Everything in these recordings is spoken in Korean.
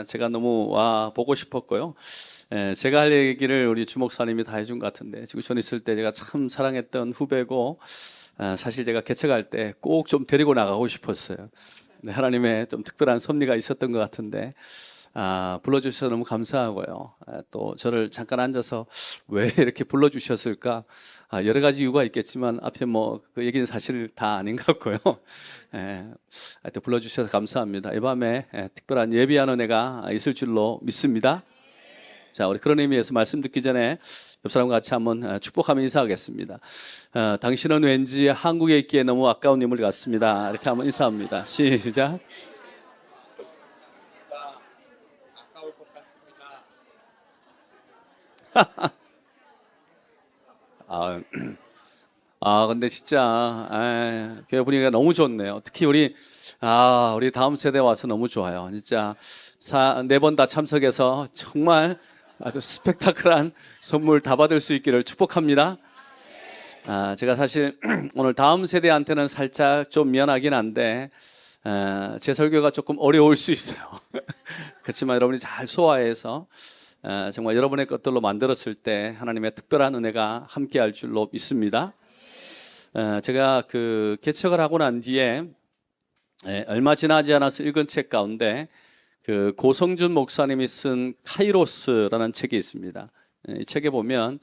제가 너무 와 보고 싶었고요. 제가 할 얘기를 우리 주목사님이 다 해준 것 같은데, 지구촌 있을 때 제가 참 사랑했던 후배고, 사실 제가 개척할 때 꼭 좀 데리고 나가고 싶었어요. 하나님의 좀 특별한 섭리가 있었던 것 같은데, 불러주셔서 너무 감사하고요. 또 저를 잠깐 앉아서 왜 이렇게 불러주셨을까? 여러 가지 이유가 있겠지만 앞에 뭐 그 얘기는 사실 다 아닌 것 같고요. 하여튼 불러주셔서 감사합니다. 이 밤에 특별한 예비한 은혜가 있을 줄로 믿습니다. 자, 우리 그런 의미에서 말씀 듣기 전에 옆 사람과 같이 한번 축복하며 인사하겠습니다. 당신은 왠지 한국에 있기에 너무 아까운 인물 같습니다. 이렇게 한번 인사합니다. 시작. 근데 진짜 교회 분위기가 너무 좋네요. 특히 우리 다음 세대 와서 너무 좋아요. 진짜 4번 다 참석해서 정말 아주 스펙타클한 선물 다 받을 수 있기를 축복합니다. 제가 사실 오늘 다음 세대한테는 살짝 좀 미안하긴 한데 제 설교가 조금 어려울 수 있어요. 그렇지만 여러분이 잘 소화해서 정말 여러분의 것들로 만들었을 때 하나님의 특별한 은혜가 함께할 줄로 믿습니다. 제가 그 개척을 하고 난 뒤에 얼마 지나지 않아서 읽은 책 가운데 그 고성준 목사님이 쓴 카이로스라는 책이 있습니다. 이 책에 보면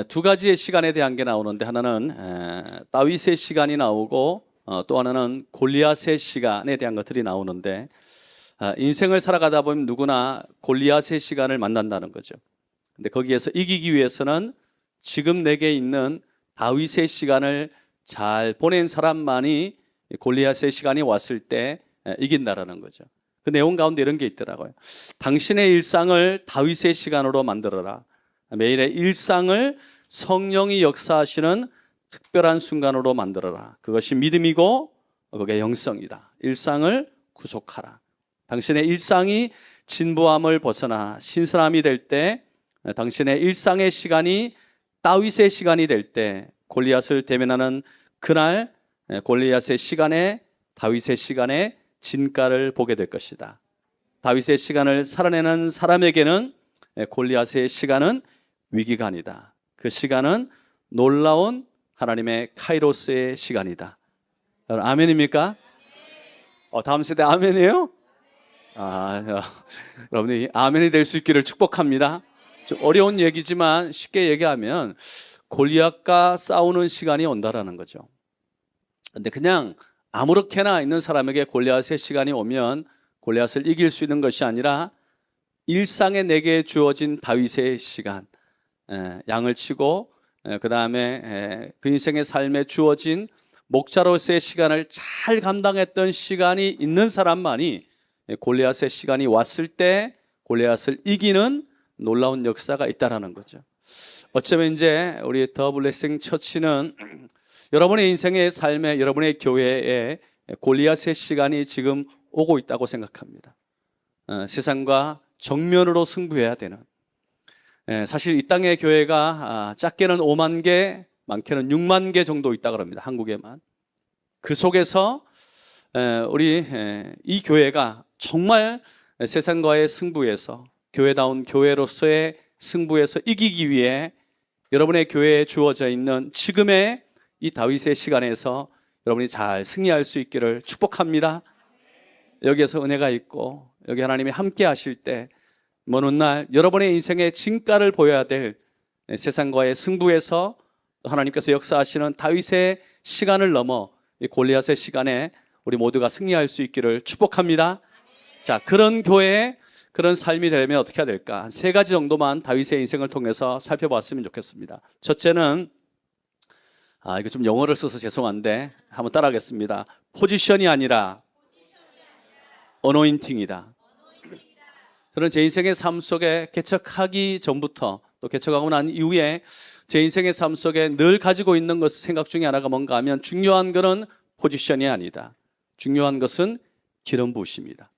두 가지의 시간에 대한 게 나오는데, 하나는 다윗의 시간이 나오고 또 하나는 골리앗의 시간에 대한 것들이 나오는데, 인생을 살아가다 보면 누구나 골리앗의 시간을 만난다는 거죠. 근데 거기에서 이기기 위해서는 지금 내게 있는 다윗의 시간을 잘 보낸 사람만이 골리앗의 시간이 왔을 때 이긴다라는 거죠. 그 내용 가운데 이런 게 있더라고요. 당신의 일상을 다윗의 시간으로 만들어라. 매일의 일상을 성령이 역사하시는 특별한 순간으로 만들어라. 그것이 믿음이고 그게 영성이다. 일상을 구속하라. 당신의 일상이 진부함을 벗어나 신선함이 될 때, 당신의 일상의 시간이 다윗의 시간이 될 때, 골리앗을 대면하는 그날 골리앗의 시간에 다윗의 시간에 진가를 보게 될 것이다. 다윗의 시간을 살아내는 사람에게는 골리앗의 시간은 위기가 아니다. 그 시간은 놀라운 하나님의 카이로스의 시간이다. 여러분 아멘입니까? 다음 세대 아멘이에요? 여러분이 아멘이 될 수 있기를 축복합니다. 좀 어려운 얘기지만 쉽게 얘기하면 골리앗과 싸우는 시간이 온다라는 거죠. 근데 그냥 아무렇게나 있는 사람에게 골리앗의 시간이 오면 골리앗을 이길 수 있는 것이 아니라 일상에 내게 주어진 다윗의 시간, 양을 치고 그 다음에 그 인생의 삶에 주어진 목자로서의 시간을 잘 감당했던 시간이 있는 사람만이 골리앗의 시간이 왔을 때 골리앗을 이기는 놀라운 역사가 있다라는 거죠. 어쩌면 이제 우리 더 블레싱 처치는 여러분의 인생의 삶에, 여러분의 교회에 골리앗의 시간이 지금 오고 있다고 생각합니다. 세상과 정면으로 승부해야 되는, 사실 이 땅의 교회가 작게는 5만 개, 많게는 6만 개 정도 있다고 합니다. 한국에만. 그 속에서 우리 이 교회가 정말 세상과의 승부에서, 교회다운 교회로서의 승부에서 이기기 위해 여러분의 교회에 주어져 있는 지금의 이 다윗의 시간에서 여러분이 잘 승리할 수 있기를 축복합니다. 여기에서 은혜가 있고 여기 하나님이 함께 하실 때 먼 훗날 여러분의 인생의 진가를 보여야 될 세상과의 승부에서 하나님께서 역사하시는 다윗의 시간을 넘어 이 골리앗의 시간에 우리 모두가 승리할 수 있기를 축복합니다. 자, 그런 교회, 그런 삶이 되려면 어떻게 해야 될까? 한 3가지 정도만 다윗의 인생을 통해서 살펴봤으면 좋겠습니다. 첫째는 이거 좀 영어를 써서 죄송한데 한번 따라하겠습니다. 포지션이 아니라 어노인팅이다. 저는 제 인생의 삶 속에 개척하기 전부터 또 개척하고 난 이후에 제 인생의 삶 속에 늘 가지고 있는 것 생각 중에 하나가 뭔가 하면 중요한 것은 포지션이 아니다. 중요한 것은 기름 부으심이다.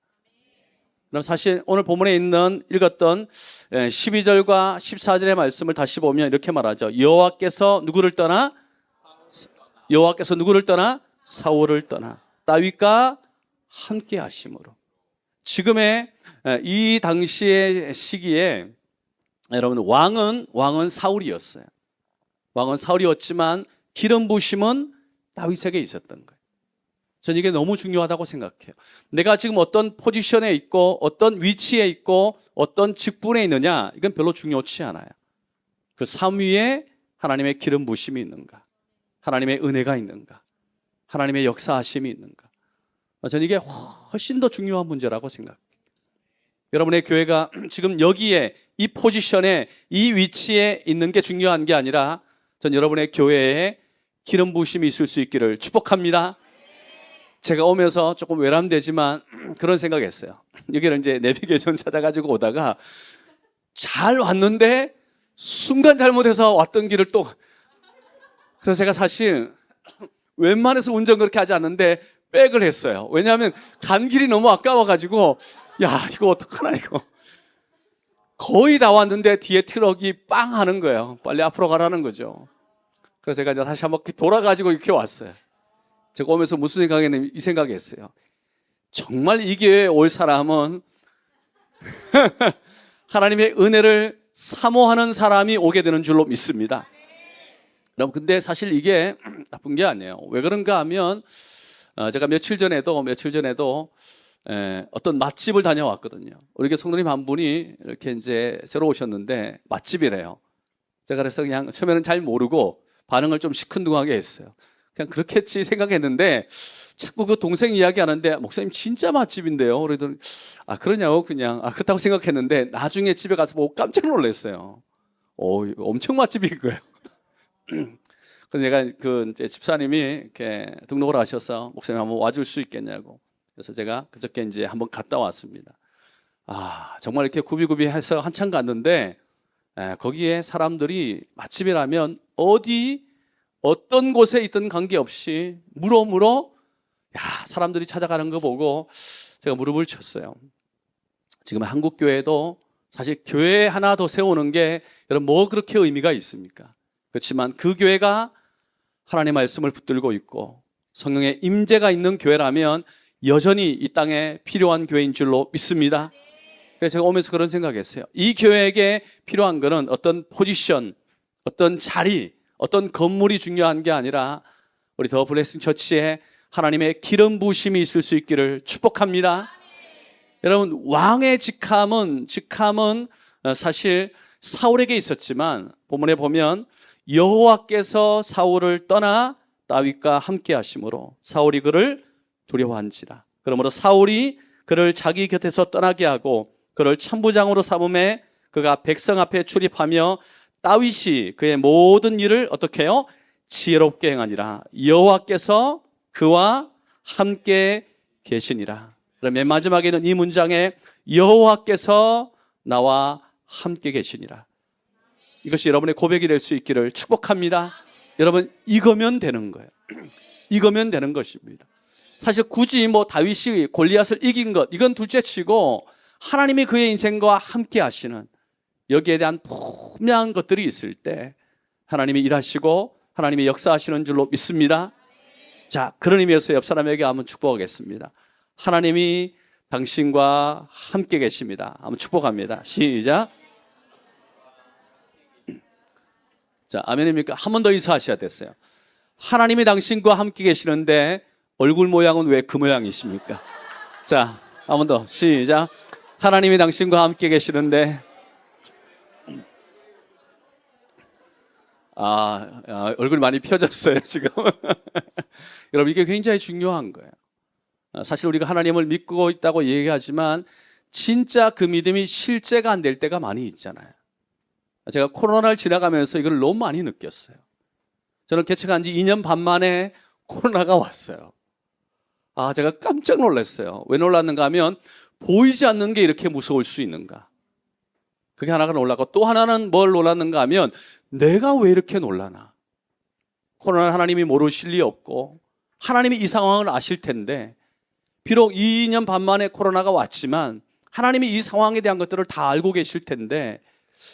그럼 사실 오늘 본문에 읽었던 12절과 14절의 말씀을 다시 보면 이렇게 말하죠. 여호와께서 누구를 떠나? 사울을 떠나 다윗과 함께 하심으로. 지금의 이 당시의 시기에 여러분 왕은 사울이었어요. 왕은 사울이었지만 기름 부심은 다윗에게 있었던 거예요. 저는 이게 너무 중요하다고 생각해요. 내가 지금 어떤 포지션에 있고 어떤 위치에 있고 어떤 직분에 있느냐, 이건 별로 중요치 않아요. 그 삶 위에 하나님의 기름 부심이 있는가, 하나님의 은혜가 있는가, 하나님의 역사하심이 있는가, 저는 이게 훨씬 더 중요한 문제라고 생각해요. 여러분의 교회가 지금 여기에 이 포지션에 이 위치에 있는 게 중요한 게 아니라 전 여러분의 교회에 기름 부심이 있을 수 있기를 축복합니다. 제가 오면서 조금 외람되지만 그런 생각했어요. 여기를 이제 내비게이션 찾아가지고 오다가 잘 왔는데 순간 잘못해서 왔던 길을 또, 그래서 제가 사실 웬만해서 운전 그렇게 하지 않는데 백을 했어요. 왜냐하면 간 길이 너무 아까워가지고 야, 이거 어떡하나 이거. 거의 다 왔는데 뒤에 트럭이 빵 하는 거예요. 빨리 앞으로 가라는 거죠. 그래서 제가 이제 다시 한번 돌아가지고 이렇게 왔어요. 제가 오면서 무슨 생각했냐면 이 생각했어요. 정말 이 교회에 올 사람은 하나님의 은혜를 사모하는 사람이 오게 되는 줄로 믿습니다. 여러분, 근데 사실 이게 나쁜 게 아니에요. 왜 그런가 하면 제가 며칠 전에도 어떤 맛집을 다녀왔거든요. 우리 교회 성도님 한 분이 이렇게 이제 새로 오셨는데 맛집이래요. 제가 그래서 그냥 처음에는 잘 모르고 반응을 좀 시큰둥하게 했어요. 그냥 그렇겠지 생각했는데 자꾸 그 동생 이야기하는데 목사님 진짜 맛집인데요. 그러더니 그러냐고 그냥 그렇다고 생각했는데 나중에 집에 가서 보고 깜짝 놀랐어요. 이거 엄청 맛집인 거예요. 그래서 제가 이제 집사님이 이렇게 등록을 하셔서 목사님 한번 와줄 수 있겠냐고. 그래서 제가 그저께 이제 한번 갔다 왔습니다. 정말 이렇게 굽이굽이 해서 한참 갔는데 거기에 사람들이 맛집이라면 어떤 곳에 있든 관계없이 물어 사람들이 찾아가는 거 보고 제가 무릎을 쳤어요. 지금 한국 교회도 사실 교회 하나 더 세우는 게 여러분 뭐 그렇게 의미가 있습니까? 그렇지만 그 교회가 하나님의 말씀을 붙들고 있고 성령의 임재가 있는 교회라면 여전히 이 땅에 필요한 교회인 줄로 믿습니다. 그래서 제가 오면서 그런 생각했어요. 이 교회에게 필요한 것은 어떤 포지션, 어떤 자리, 어떤 건물이 중요한 게 아니라 우리 더 블레싱 처치에 하나님의 기름 부심이 있을 수 있기를 축복합니다. 여러분, 왕의 직함은 사실 사울에게 있었지만 본문에 보면 여호와께서 사울을 떠나 다윗과 함께 하심으로 사울이 그를 두려워한지라. 그러므로 사울이 그를 자기 곁에서 떠나게 하고 그를 천부장으로 삼음에 그가 백성 앞에 출입하며 다윗이 그의 모든 일을 어떻게 해요? 지혜롭게 행하니라. 여호와께서 그와 함께 계시니라. 그럼 맨 마지막에는 이 문장에 여호와께서 나와 함께 계시니라. 이것이 여러분의 고백이 될 수 있기를 축복합니다. 여러분, 이거면 되는 거예요. 이거면 되는 것입니다. 사실 굳이 다윗이 골리앗을 이긴 것, 이건 둘째치고 하나님이 그의 인생과 함께 하시는 여기에 대한 분명한 것들이 있을 때 하나님이 일하시고 하나님이 역사하시는 줄로 믿습니다. 자, 그런 의미에서 옆 사람에게 한번 축복하겠습니다. 하나님이 당신과 함께 계십니다. 한번 축복합니다. 시작. 자, 아멘입니까? 한 번 더 인사하셔야 됐어요. 하나님이 당신과 함께 계시는데 얼굴 모양은 왜 그 모양이십니까? 자, 한 번 더 시작. 하나님이 당신과 함께 계시는데 얼굴이 많이 펴졌어요 지금. 여러분, 이게 굉장히 중요한 거예요. 사실 우리가 하나님을 믿고 있다고 얘기하지만 진짜 그 믿음이 실제가 안 될 때가 많이 있잖아요. 제가 코로나를 지나가면서 이걸 너무 많이 느꼈어요. 저는 개척한 지 2년 반 만에 코로나가 왔어요. 제가 깜짝 놀랐어요. 왜 놀랐는가 하면 보이지 않는 게 이렇게 무서울 수 있는가. 그게 하나가 놀랐고, 또 하나는 뭘 놀랐는가 하면 내가 왜 이렇게 놀라나. 코로나는 하나님이 모르실 리 없고 하나님이 이 상황을 아실 텐데, 비록 2년 반 만에 코로나가 왔지만 하나님이 이 상황에 대한 것들을 다 알고 계실 텐데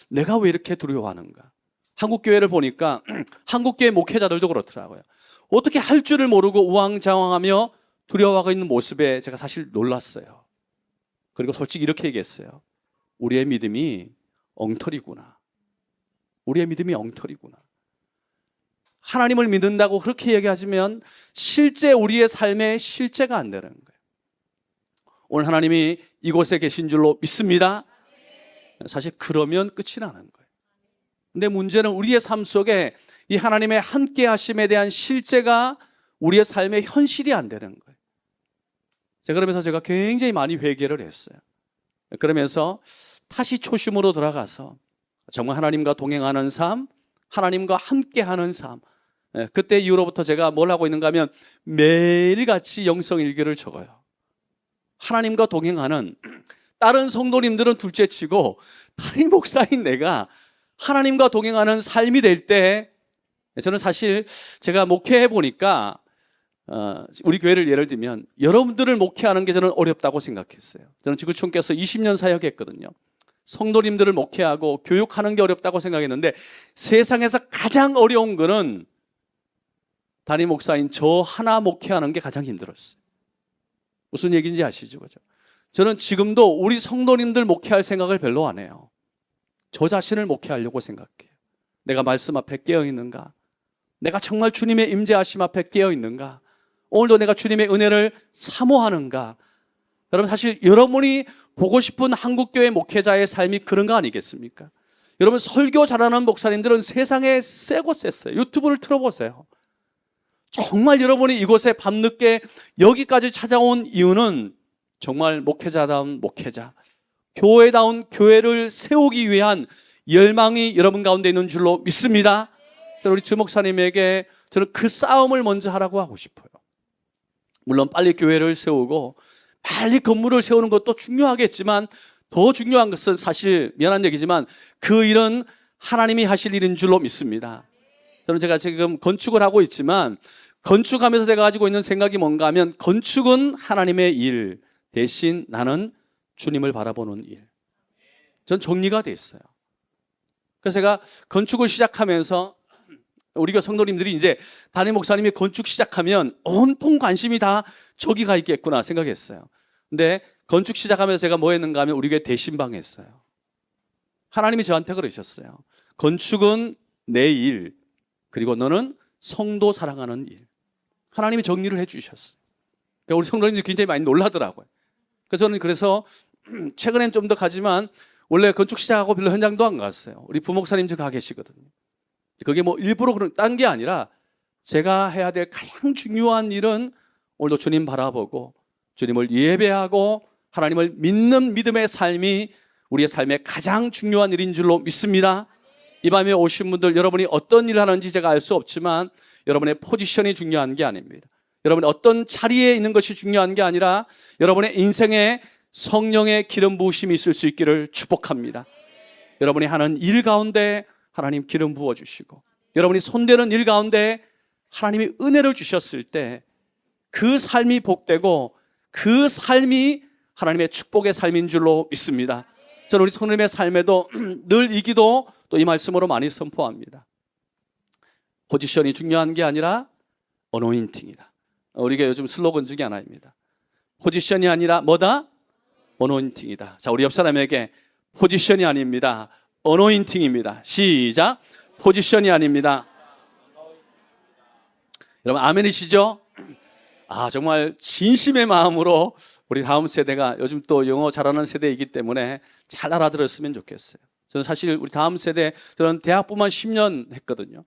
내가 왜 이렇게 두려워하는가. 한국교회를 보니까 한국교회 목회자들도 그렇더라고요. 어떻게 할 줄을 모르고 우왕좌왕하며 두려워하고 있는 모습에 제가 사실 놀랐어요. 그리고 솔직히 이렇게 얘기했어요. 우리의 믿음이 엉터리구나. 우리의 믿음이 엉터리구나. 하나님을 믿는다고 그렇게 얘기하시면 실제 우리의 삶에 실제가 안 되는 거예요. 오늘 하나님이 이곳에 계신 줄로 믿습니다. 사실 그러면 끝이 나는 거예요. 근데 문제는 우리의 삶 속에 이 하나님의 함께 하심에 대한 실제가 우리의 삶의 현실이 안 되는 거예요. 그러면서 제가 굉장히 많이 회개를 했어요. 그러면서 다시 초심으로 돌아가서 정말 하나님과 동행하는 삶, 하나님과 함께하는 삶. 그때 이후로부터 제가 뭘 하고 있는가 하면 매일같이 영성일기를 적어요. 하나님과 동행하는, 다른 성도님들은 둘째치고 담임 목사인 내가 하나님과 동행하는 삶이 될 때, 저는 사실 제가 목회해 보니까 우리 교회를 예를 들면 여러분들을 목회하는 게 저는 어렵다고 생각했어요. 저는 지구촌께서 20년 사역했거든요. 성도님들을 목회하고 교육하는 게 어렵다고 생각했는데 세상에서 가장 어려운 거는 담임 목사인 저 하나 목회하는 게 가장 힘들었어요. 무슨 얘기인지 아시죠? 그죠? 저는 지금도 우리 성도님들 목회할 생각을 별로 안 해요. 저 자신을 목회하려고 생각해요. 내가 말씀 앞에 깨어 있는가? 내가 정말 주님의 임재하심 앞에 깨어 있는가? 오늘도 내가 주님의 은혜를 사모하는가? 여러분, 사실 여러분이 보고 싶은 한국교회 목회자의 삶이 그런 거 아니겠습니까? 여러분, 설교 잘하는 목사님들은 세상에 세고 셌어요. 유튜브를 틀어보세요. 정말 여러분이 이곳에 밤늦게 여기까지 찾아온 이유는 정말 목회자다운 목회자, 교회다운 교회를 세우기 위한 열망이 여러분 가운데 있는 줄로 믿습니다. 저는 우리 주목사님에게 저는 그 싸움을 먼저 하라고 하고 싶어요. 물론 빨리 교회를 세우고 빨리 건물을 세우는 것도 중요하겠지만 더 중요한 것은 사실 미안한 얘기지만 그 일은 하나님이 하실 일인 줄로 믿습니다. 저는 제가 지금 건축을 하고 있지만 건축하면서 제가 가지고 있는 생각이 뭔가 하면 건축은 하나님의 일 대신 나는 주님을 바라보는 일. 전 정리가 돼 있어요. 그래서 제가 건축을 시작하면서 우리 교회 성도님들이 이제 담임 목사님이 건축 시작하면 온통 관심이 다 저기 가 있겠구나 생각했어요. 근데 건축 시작하면서 제가 뭐 했는가 하면 우리 교회 대신방 했어요. 하나님이 저한테 그러셨어요. 건축은 내 일, 그리고 너는 성도 사랑하는 일. 하나님이 정리를 해 주셨어요. 그러니까 우리 성도님들이 굉장히 많이 놀라더라고요. 그래서 저는 최근엔 좀 더 가지만 원래 건축 시작하고 별로 현장도 안 갔어요. 우리 부목사님 가 계시거든요. 그게 뭐 일부러 그런 딴 게 아니라 제가 해야 될 가장 중요한 일은 오늘도 주님 바라보고 주님을 예배하고 하나님을 믿는 믿음의 삶이 우리의 삶의 가장 중요한 일인 줄로 믿습니다. 이 밤에 오신 분들 여러분이 어떤 일을 하는지 제가 알 수 없지만 여러분의 포지션이 중요한 게 아닙니다. 여러분이 어떤 자리에 있는 것이 중요한 게 아니라 여러분의 인생에 성령의 기름 부으심이 있을 수 있기를 축복합니다. 여러분이 하는 일 가운데 하나님 기름 부어주시고 여러분이 손대는 일 가운데 하나님이 은혜를 주셨을 때 그 삶이 복되고 그 삶이 하나님의 축복의 삶인 줄로 믿습니다. 저는 우리 성도님의 삶에도 늘 이 기도 또 이 말씀으로 많이 선포합니다. 포지션이 중요한 게 아니라 어노인팅이다. 우리가 요즘 슬로건 중에 하나입니다. 포지션이 아니라 뭐다? 어노인팅이다. 자, 우리 옆 사람에게 포지션이 아닙니다. 어노인팅입니다. 시작. 포지션이 아닙니다. 여러분 아멘이시죠? 정말 진심의 마음으로 우리 다음 세대가 요즘 또 영어 잘하는 세대이기 때문에 잘 알아들었으면 좋겠어요. 저는 사실 우리 다음 세대, 저는 대학부만 10년 했거든요.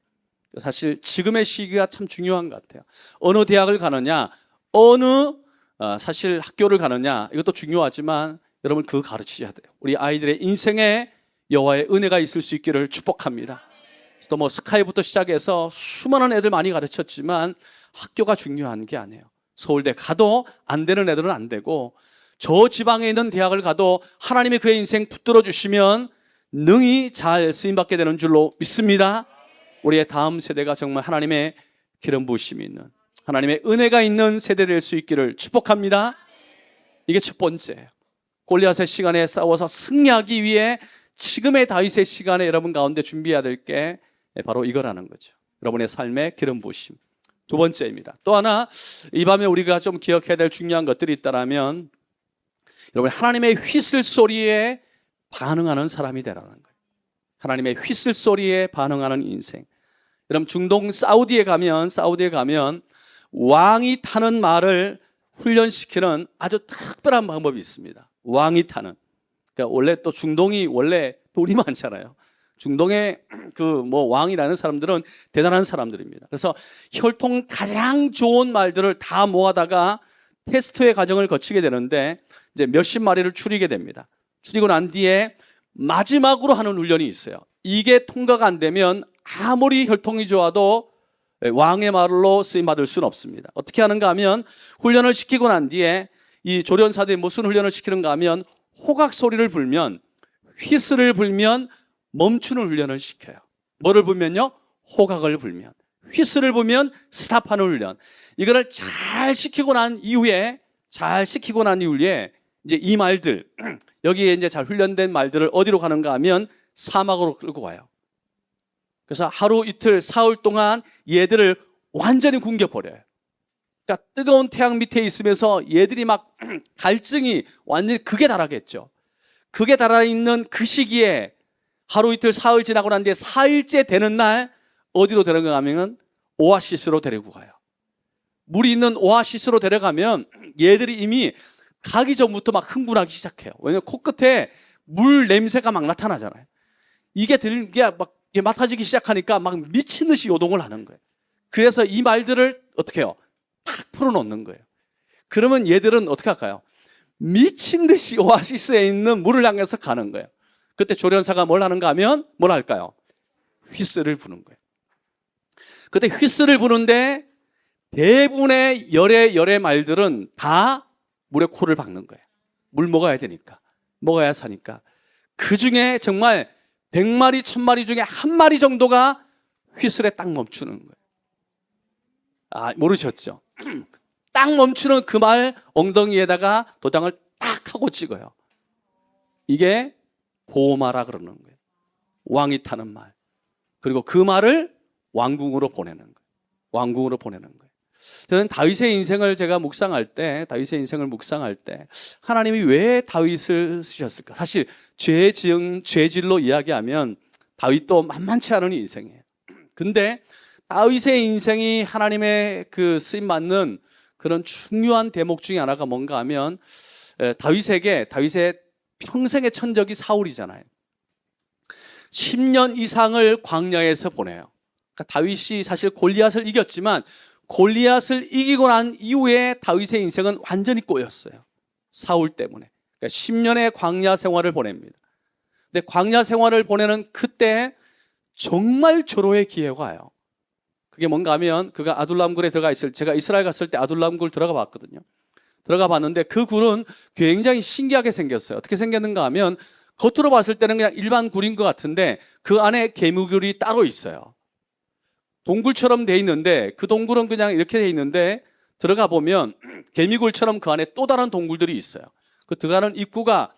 사실 지금의 시기가 참 중요한 것 같아요. 어느 대학을 가느냐, 사실 학교를 가느냐, 이것도 중요하지만 여러분 그거 가르치셔야 돼요. 우리 아이들의 인생에 여호와의 은혜가 있을 수 있기를 축복합니다. 또 뭐 스카이부터 시작해서 수많은 애들 많이 가르쳤지만 학교가 중요한 게 아니에요. 서울대 가도 안 되는 애들은 안 되고 저 지방에 있는 대학을 가도 하나님이 그의 인생 붙들어 주시면 능히 잘 쓰임받게 되는 줄로 믿습니다. 우리의 다음 세대가 정말 하나님의 기름 부으심이 있는 하나님의 은혜가 있는 세대 될 수 있기를 축복합니다. 이게 첫 번째예요. 골리앗의 시간에 싸워서 승리하기 위해 지금의 다윗의 시간에 여러분 가운데 준비해야 될 게 바로 이거라는 거죠. 여러분의 삶의 기름 부으심. 두 번째입니다. 또 하나 이 밤에 우리가 좀 기억해야 될 중요한 것들이 있다면 여러분, 하나님의 휘슬 소리에 반응하는 사람이 되라는 거예요. 하나님의 휘슬 소리에 반응하는 인생. 여러분, 중동 사우디에 가면 왕이 타는 말을 훈련시키는 아주 특별한 방법이 있습니다. 왕이 타는. 그러니까 원래 또 중동이 원래 돈이 많잖아요. 중동의 왕이라는 사람들은 대단한 사람들입니다. 그래서 혈통 가장 좋은 말들을 다 모아다가 테스트의 과정을 거치게 되는데 이제 몇십 마리를 추리게 됩니다. 추리고 난 뒤에 마지막으로 하는 훈련이 있어요. 이게 통과가 안 되면 아무리 혈통이 좋아도 왕의 말로 쓰임받을 수는 없습니다. 어떻게 하는가 하면 훈련을 시키고 난 뒤에 이 조련사들이 무슨 훈련을 시키는가 하면 호각 소리를 불면, 휘슬을 불면 멈추는 훈련을 시켜요. 뭐를 불면요? 호각을 불면. 휘슬을 불면 스탑하는 훈련. 이거를 잘 시키고 난 이후에 이제 이 말들, 여기에 이제 잘 훈련된 말들을 어디로 가는가 하면 사막으로 끌고 가요. 그래서 하루 이틀 사흘 동안 얘들을 완전히 굶겨버려요. 그러니까 뜨거운 태양 밑에 있으면서 얘들이 막 갈증이 완전히 극에 달하겠죠. 극에 달아있는 그 시기에 하루 이틀 사흘 지나고 난 뒤에 4일째 되는 날 어디로 데려가 가면 오아시스로 데리고 가요. 물이 있는 오아시스로 데려가면 얘들이 이미 가기 전부터 막 흥분하기 시작해요. 왜냐하면 코끝에 물 냄새가 막 나타나잖아요. 이게 막 맡아지기 시작하니까 막 미친 듯이 요동을 하는 거예요. 그래서 이 말들을 어떻게 해요? 탁 풀어놓는 거예요. 그러면 얘들은 어떻게 할까요? 미친 듯이 오아시스에 있는 물을 향해서 가는 거예요. 그때 조련사가 뭘 하는가 하면 뭘 할까요? 휘슬을 부는 거예요. 그때 휘슬을 부는데 대부분의 열의 말들은 다 물에 코를 박는 거예요. 물 먹어야 되니까. 먹어야 사니까. 그 중에 정말 100마리, 1000마리 중에 한 마리 정도가 휘슬에 딱 멈추는 거예요. 아, 모르셨죠? 딱 멈추는 그 말 엉덩이에다가 도장을 딱 하고 찍어요. 이게 보마라 그러는 거예요. 왕이 타는 말. 그리고 그 말을 왕궁으로 보내는 거예요. 왕궁으로 보내는 거예요. 저는 다윗의 인생을 묵상할 때 하나님이 왜 다윗을 쓰셨을까? 사실 죄질로 이야기하면 다윗도 만만치 않은 인생이에요. 근데 다윗의 인생이 하나님의 그 쓰임 받는 그런 중요한 대목 중에 하나가 뭔가 하면 다윗의 평생의 천적이 사울이잖아요. 10년 이상을 광야에서 보내요. 그러니까 다윗이 사실 골리앗을 이겼지만 골리앗을 이기고 난 이후에 다윗의 인생은 완전히 꼬였어요. 사울 때문에. 그러니까 10년의 광야 생활을 보냅니다. 근데 광야 생활을 보내는 그때 정말 절호의 기회가 와요. 그게 뭔가 하면 그가 아둘람 굴에 들어가 있을, 제가 이스라엘 갔을 때 아둘람 굴 들어가 봤거든요. 들어가 봤는데 그 굴은 굉장히 신기하게 생겼어요. 어떻게 생겼는가 하면 겉으로 봤을 때는 그냥 일반 굴인 것 같은데 그 안에 개미굴이 따로 있어요. 동굴처럼 돼 있는데 그 동굴은 그냥 이렇게 돼 있는데 들어가 보면 개미굴처럼 그 안에 또 다른 동굴들이 있어요. 그 들어가는 입구가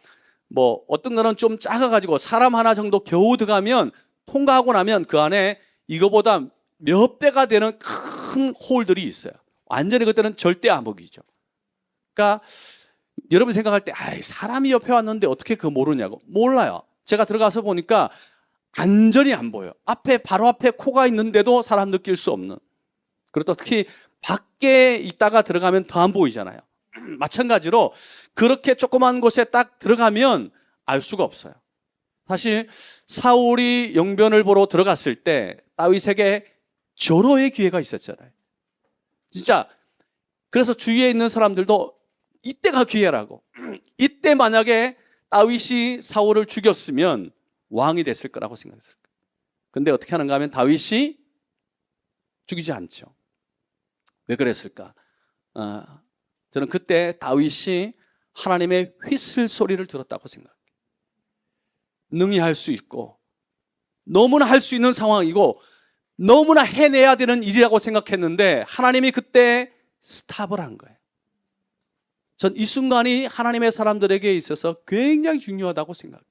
뭐 어떤 거는 좀 작아가지고 사람 하나 정도 겨우 들어가면 통과하고 나면 그 안에 이거보다 몇 배가 되는 큰 홀들이 있어요. 완전히 그때는 절대 암흑이죠. 그러니까 여러분 생각할 때 사람이 옆에 왔는데 어떻게 그거 모르냐고. 몰라요. 제가 들어가서 보니까 완전히 안 보여요. 바로 앞에 코가 있는데도 사람 느낄 수 없는. 그리고 특히 밖에 있다가 들어가면 더 안 보이잖아요. 마찬가지로 그렇게 조그만 곳에 딱 들어가면 알 수가 없어요. 사실 사울이 영변을 보러 들어갔을 때 다윗에게 절호의 기회가 있었잖아요. 진짜 그래서 주위에 있는 사람들도 이때가 기회라고. 이때 만약에 다윗이 사울을 죽였으면 왕이 됐을 거라고 생각했어요. 근데 어떻게 하는가 하면 다윗이 죽이지 않죠. 왜 그랬을까? 저는 그때 다윗이 하나님의 휘슬 소리를 들었다고 생각해요. 능히 할 수 있고 너무나 할 수 있는 상황이고 너무나 해내야 되는 일이라고 생각했는데 하나님이 그때 스탑을 한 거예요. 전 이 순간이 하나님의 사람들에게 있어서 굉장히 중요하다고 생각해요.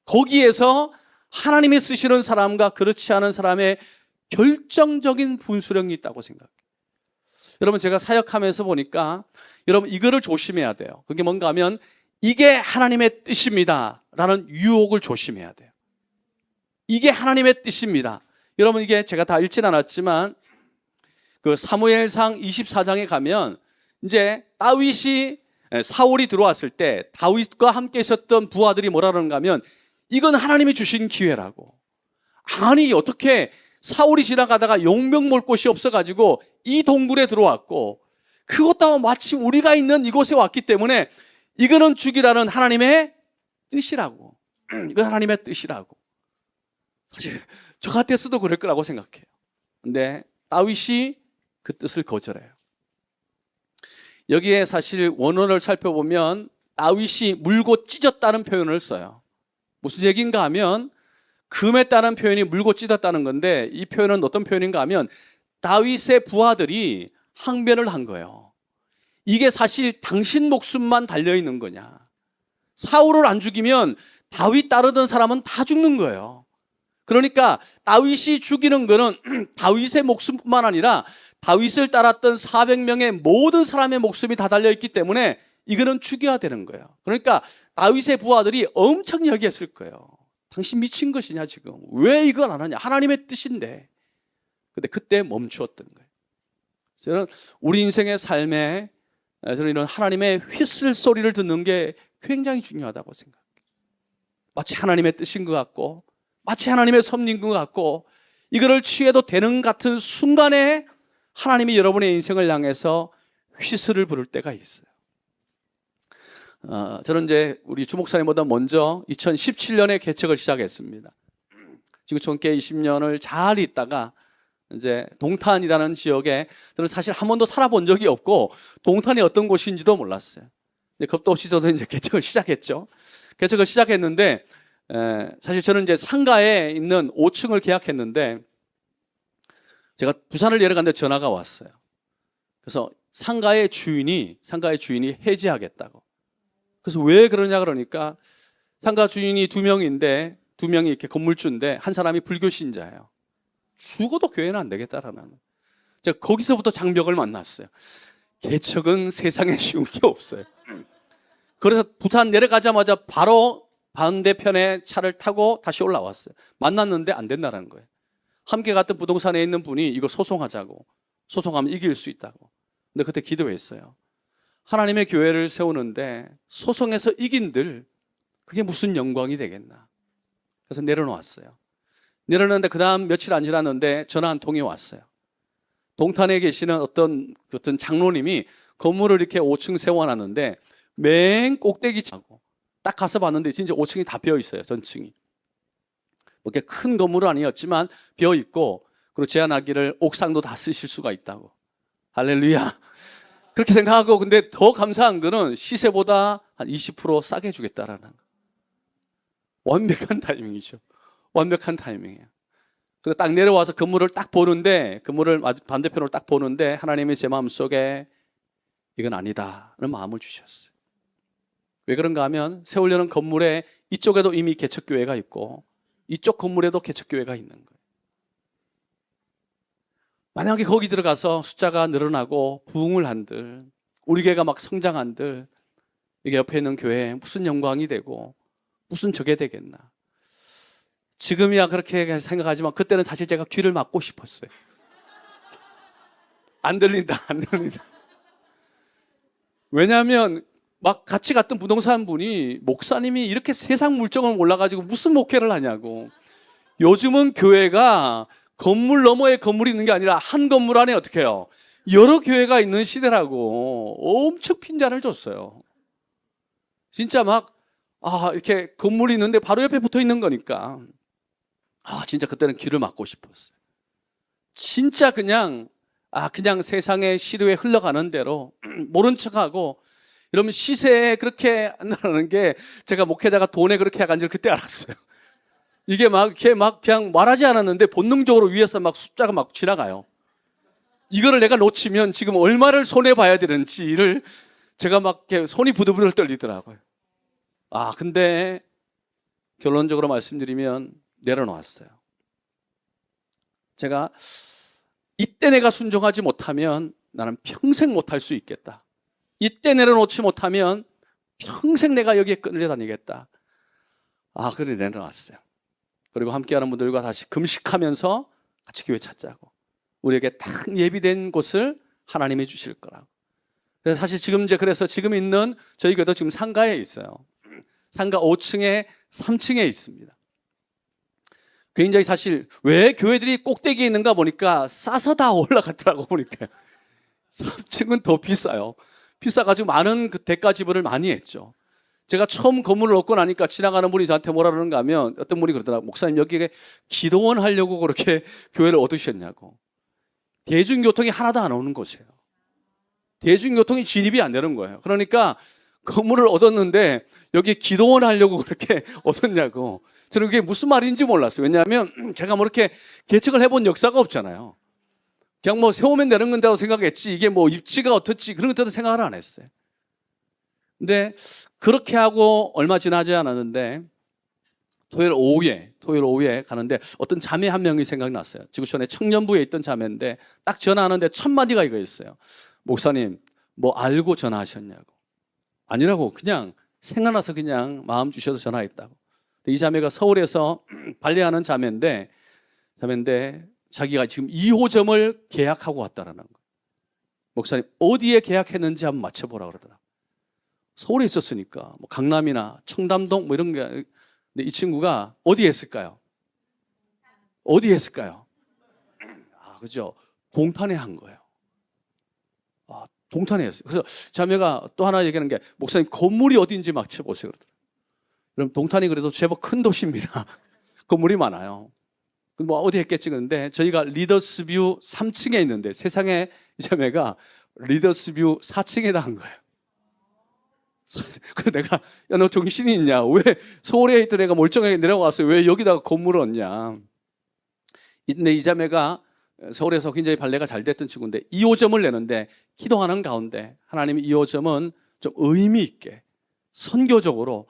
거기에서 하나님이 쓰시는 사람과 그렇지 않은 사람의 결정적인 분수령이 있다고 생각해요. 여러분 제가 사역하면서 보니까 여러분 이거를 조심해야 돼요. 그게 뭔가 하면 이게 하나님의 뜻입니다 라는 유혹을 조심해야 돼요. 이게 하나님의 뜻입니다. 여러분 이게 제가 다 읽진 않았지만 그 사무엘상 24장에 가면 이제 사울이 들어왔을 때 다윗과 함께 있었던 부하들이 뭐라 그러는가 하면 이건 하나님이 주신 기회라고. 아니 어떻게 사울이 지나가다가 용병 몰 곳이 없어가지고 이 동굴에 들어왔고 그것도 마침 우리가 있는 이곳에 왔기 때문에 이거는 죽이라는 하나님의 뜻이라고. 이건 하나님의 뜻이라고. 사실 저 같았어도 그럴 거라고 생각해요. 근데 다윗이 그 뜻을 거절해요. 여기에 사실 원어를 살펴보면 다윗이 물고 찢었다는 표현을 써요. 무슨 얘기인가 하면 금했다는 표현이 물고 찢었다는 건데 이 표현은 어떤 표현인가 하면 다윗의 부하들이 항변을 한 거예요. 이게 사실 당신 목숨만 달려있는 거냐. 사울을 안 죽이면 다윗 따르던 사람은 다 죽는 거예요. 그러니까 다윗이 죽이는 거는 다윗의 목숨뿐만 아니라 다윗을 따랐던 400명의 모든 사람의 목숨이 다 달려있기 때문에 이거는 죽여야 되는 거예요. 그러니까 다윗의 부하들이 엄청 얘기했을 거예요. 당신 미친 것이냐 지금. 왜 이걸 안 하냐. 하나님의 뜻인데. 근데 그때 멈추었던 거예요. 저는 우리 인생의 삶에 저는 이런 하나님의 휘슬 소리를 듣는 게 굉장히 중요하다고 생각해요. 마치 하나님의 뜻인 것 같고 마치 하나님의 섭리인 것 같고 이거를 취해도 되는 같은 순간에 하나님이 여러분의 인생을 향해서 휘슬을 부를 때가 있어요. 저는 이제 우리 주목사님보다 먼저 2017년에 개척을 시작했습니다. 지구촌교회 20년을 잘 있다가 이제 동탄이라는 지역에 저는 사실 한 번도 살아본 적이 없고 동탄이 어떤 곳인지도 몰랐어요. 겁도 없이 저도 이제 개척을 시작했죠. 개척을 시작했는데 사실 저는 이제 상가에 있는 5층을 계약했는데 제가 부산을 내려갔는데 전화가 왔어요. 그래서 상가의 주인이 해지하겠다고. 그래서 왜 그러냐 그러니까 상가 주인이 2명인데 2명이 이렇게 건물주인데 한 사람이 불교 신자예요. 죽어도 교회는 안 되겠다라는. 제가 거기서부터 장벽을 만났어요. 개척은 세상에 쉬운 게 없어요. 그래서 부산 내려가자마자 바로 반대편에 차를 타고 다시 올라왔어요. 만났는데 안 된다는 거예요. 함께 갔던 부동산에 있는 분이 이거 소송하자고. 소송하면 이길 수 있다고. 근데 그때 기도했어요. 하나님의 교회를 세우는데 소송에서 이긴들 그게 무슨 영광이 되겠나. 그래서 내려놓았어요. 내려놓는데 그 다음 며칠 안 지났는데 전화 한 통이 왔어요. 동탄에 계시는 어떤 장로님이 건물을 이렇게 5층 세워놨는데 맨 꼭대기 차고 딱 가서 봤는데 진짜 5층이 다 비어 있어요. 전층이. 그렇게 큰 건물은 아니었지만 비어 있고 그리고 제안하기를 옥상도 다 쓰실 수가 있다고. 할렐루야. 그렇게 생각하고 근데 더 감사한 거는 시세보다 한 20% 싸게 해주겠다라는 거. 완벽한 타이밍이죠. 완벽한 타이밍이에요. 근데 딱 내려와서 건물을 딱 보는데 건물을 반대편으로 딱 보는데 하나님이 제 마음속에 이건 아니다는 마음을 주셨어요. 왜 그런가 하면 세우려는 건물에 이쪽에도 이미 개척교회가 있고 이쪽 건물에도 개척교회가 있는 거예요. 만약에 거기 들어가서 숫자가 늘어나고 부흥을 한들 우리 교회가 막 성장한들 이게 옆에 있는 교회에 무슨 영광이 되고 무슨 적이 되겠나. 지금이야 그렇게 생각하지만 그때는 사실 제가 귀를 막고 싶었어요. 안 들린다. 왜냐하면 막 같이 갔던 부동산 분이 목사님이 이렇게 세상 물정을 몰라가지고 무슨 목회를 하냐고. 요즘은 교회가 건물 너머에 건물이 있는 게 아니라 한 건물 안에 어떻게 해요? 여러 교회가 있는 시대라고 엄청 핀잔을 줬어요. 진짜 이렇게 건물이 있는데 바로 옆에 붙어 있는 거니까. 진짜 그때는 귀를 막고 싶었어요. 진짜 그냥 세상의 시류에 흘러가는 대로 모른 척하고 이러면 시세에 그렇게 한다는 게 제가 목회자가 돈에 그렇게 해간 줄 그때 알았어요. 이게 그냥 말하지 않았는데 본능적으로 위에서 숫자가 지나가요. 이거를 내가 놓치면 지금 얼마를 손해봐야 되는지를 제가 이렇게 손이 부들부들 떨리더라고요. 근데 결론적으로 말씀드리면 내려놓았어요. 제가 이때 내가 순종하지 못하면 나는 평생 못할 수 있겠다. 이때 내려놓지 못하면 평생 내가 여기에 끌려다니겠다. 그래 내려놨어요. 그리고 함께하는 분들과 다시 금식하면서 같이 교회 찾자고. 우리에게 딱 예비된 곳을 하나님이 주실 거라고. 그래서 사실 그래서 지금 있는 저희 교회도 지금 상가에 있어요. 상가 5층에 3층에 있습니다. 굉장히 사실 왜 교회들이 꼭대기에 있는가 보니까 싸서 다 올라갔더라고 보니까. 3층은 더 비싸요. 비싸가지고 많은 그 대가 지불을 많이 했죠. 제가 처음 건물을 얻고 나니까 지나가는 분이 저한테 뭐라 그러는가 하면 어떤 분이 그러더라고요. 목사님 여기에 기도원 하려고 그렇게 교회를 얻으셨냐고. 대중교통이 하나도 안 오는 곳이에요. 대중교통이 진입이 안 되는 거예요. 그러니까 건물을 얻었는데 여기 기도원 하려고 그렇게 얻었냐고. 저는 그게 무슨 말인지 몰랐어요. 왜냐하면 제가 뭐 이렇게 계책을 해본 역사가 없잖아요. 그냥 뭐 세우면 되는 건다고 생각했지 이게 뭐 입지가 어떻지 그런 것들은 생각을 안 했어요. 근데 그렇게 하고 얼마 지나지 않았는데 토요일 오후에 가는데 어떤 자매 한 명이 생각났어요. 지구촌에 청년부에 있던 자매인데 딱 전화하는데 첫 마디가 이거였어요. 목사님 뭐 알고 전화하셨냐고. 아니라고 그냥 생각나서 그냥 마음 주셔서 전화했다고. 이 자매가 서울에서 발레하는 자매인데 자기가 지금 2호점을 계약하고 왔다라는 거예요. 목사님 어디에 계약했는지 한번 맞춰보라 그러더라고요. 서울에 있었으니까 뭐 강남이나 청담동 뭐 이런 게. 근데 이 친구가 어디에 했을까요? 그죠? 동탄에 한 거예요. 동탄에 했어요. 그래서 자매가 또 하나 얘기하는 게 목사님 건물이 어디인지 맞춰보세요 그러더라고요. 그럼 동탄이 그래도 제법 큰 도시입니다. 건물이 많아요. 뭐 어디 했겠지 그런데 저희가 리더스뷰 3층에 있는데 세상에 이 자매가 리더스뷰 4층에다 한 거예요. 그래서 내가 야 너 정신이 있냐? 왜 서울에 있던 애가 멀쩡하게 내려와서 왜 여기다가 건물을 얻냐? 근데 이 자매가 서울에서 굉장히 발레가 잘 됐던 친구인데 2호점을 내는데 기도하는 가운데 하나님이 2호점은 좀 의미 있게 선교적으로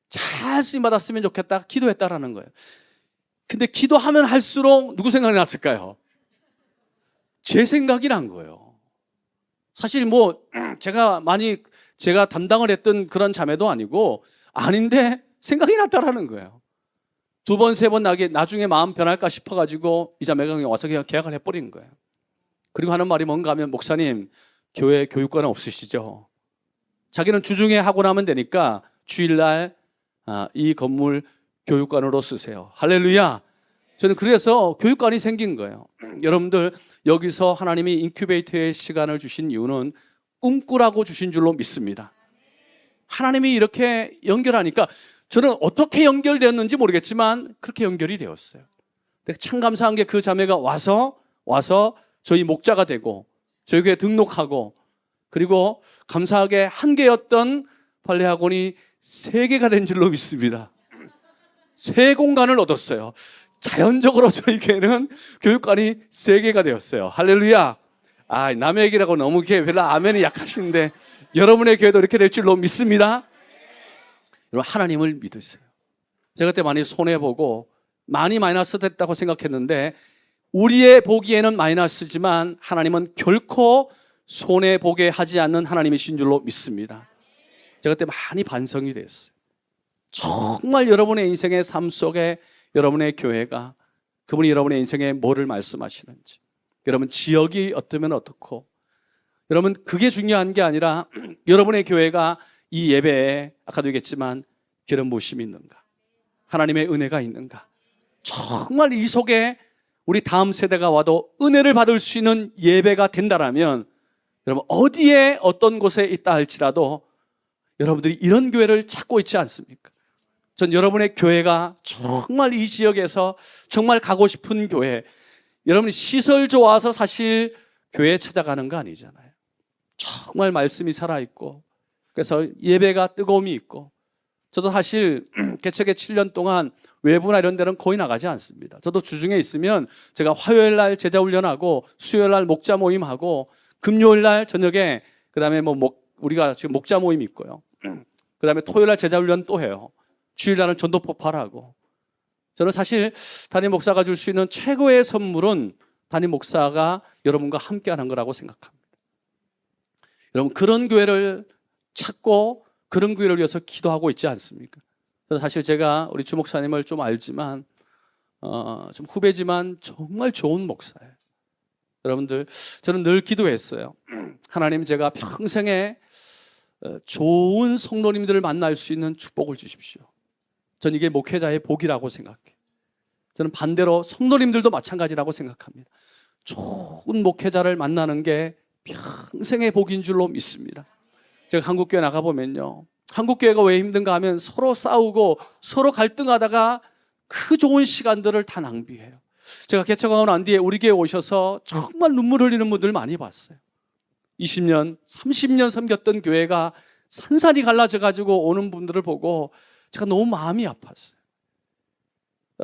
잘 쓰임 받았으면 좋겠다 기도했다라는 거예요. 근데 기도하면 할수록 누구 생각이 났을까요? 제 생각이 난 거예요. 사실 뭐 제가 담당을 했던 그런 자매도 아닌데 생각이 났다라는 거예요. 2번, 3번 나중에 마음 변할까 싶어가지고 이 자매가 그냥 와서 그냥 계약을 해버린 거예요. 그리고 하는 말이 뭔가 하면 목사님 교회 교육관은 없으시죠? 자기는 주중에 하고 나면 되니까 주일날 이 건물 교육관으로 쓰세요. 할렐루야. 저는 그래서 교육관이 생긴 거예요. 여러분들 여기서 하나님이 인큐베이터의 시간을 주신 이유는 꿈꾸라고 주신 줄로 믿습니다. 하나님이 이렇게 연결하니까 저는 어떻게 연결되었는지 모르겠지만 그렇게 연결이 되었어요. 참 감사한 게 그 자매가 와서 저희 목자가 되고 저희 교회에 등록하고 그리고 감사하게 한 개였던 발레학원이 3개가 된 줄로 믿습니다. 3 공간을 얻었어요. 자연적으로 저희 교회는 교육관이 3개가 되었어요. 할렐루야. 남의 얘기라고 너무 별로 아멘이 약하신데 여러분의 교회도 이렇게 될 줄로 믿습니다. 여러분 하나님을 믿으세요. 제가 그때 많이 손해보고 많이 마이너스 됐다고 생각했는데 우리의 보기에는 마이너스지만 하나님은 결코 손해보게 하지 않는 하나님이신 줄로 믿습니다. 제가 그때 많이 반성이 됐어요. 정말 여러분의 인생의 삶 속에 여러분의 교회가 그분이 여러분의 인생에 뭐를 말씀하시는지 여러분 지역이 어떠면 어떻고 여러분 그게 중요한 게 아니라 여러분의 교회가 이 예배에 아까도 얘기했지만 기름 부으심이 있는가 하나님의 은혜가 있는가 정말 이 속에 우리 다음 세대가 와도 은혜를 받을 수 있는 예배가 된다라면 여러분 어디에 어떤 곳에 있다 할지라도 여러분들이 이런 교회를 찾고 있지 않습니까? 전 여러분의 교회가 정말 이 지역에서 정말 가고 싶은 교회 여러분이 시설 좋아서 사실 교회 찾아가는 거 아니잖아요. 정말 말씀이 살아있고 그래서 예배가 뜨거움이 있고 저도 사실 개척의 7년 동안 외부나 이런 데는 거의 나가지 않습니다. 저도 주중에 있으면 제가 화요일 날 제자 훈련하고 수요일 날 목자 모임하고 금요일 날 저녁에 그다음에 우리가 지금 목자 모임 있고요. 그다음에 토요일 날 제자 훈련 또 해요. 주일 날은 전도 폭발하고 저는 사실 담임 목사가 줄 수 있는 최고의 선물은 담임 목사가 여러분과 함께하는 거라고 생각합니다. 여러분, 그런 교회를 찾고 그런 교회를 위해서 기도하고 있지 않습니까? 사실 제가 우리 주 목사님을 좀 알지만 좀 후배지만 정말 좋은 목사예요. 여러분들, 저는 늘 기도했어요. 하나님, 제가 평생에 좋은 성도님들을 만날 수 있는 축복을 주십시오. 전 이게 목회자의 복이라고 생각해요. 저는 반대로 성도님들도 마찬가지라고 생각합니다. 좋은 목회자를 만나는 게 평생의 복인 줄로 믿습니다. 제가 한국교회 나가보면요, 한국교회가 왜 힘든가 하면 서로 싸우고 서로 갈등하다가 그 좋은 시간들을 다 낭비해요. 제가 개척하고 난 뒤에 우리 교회 오셔서 정말 눈물 흘리는 분들 많이 봤어요. 20년, 30년 섬겼던 교회가 산산이 갈라져가지고 오는 분들을 보고 제가 너무 마음이 아팠어요.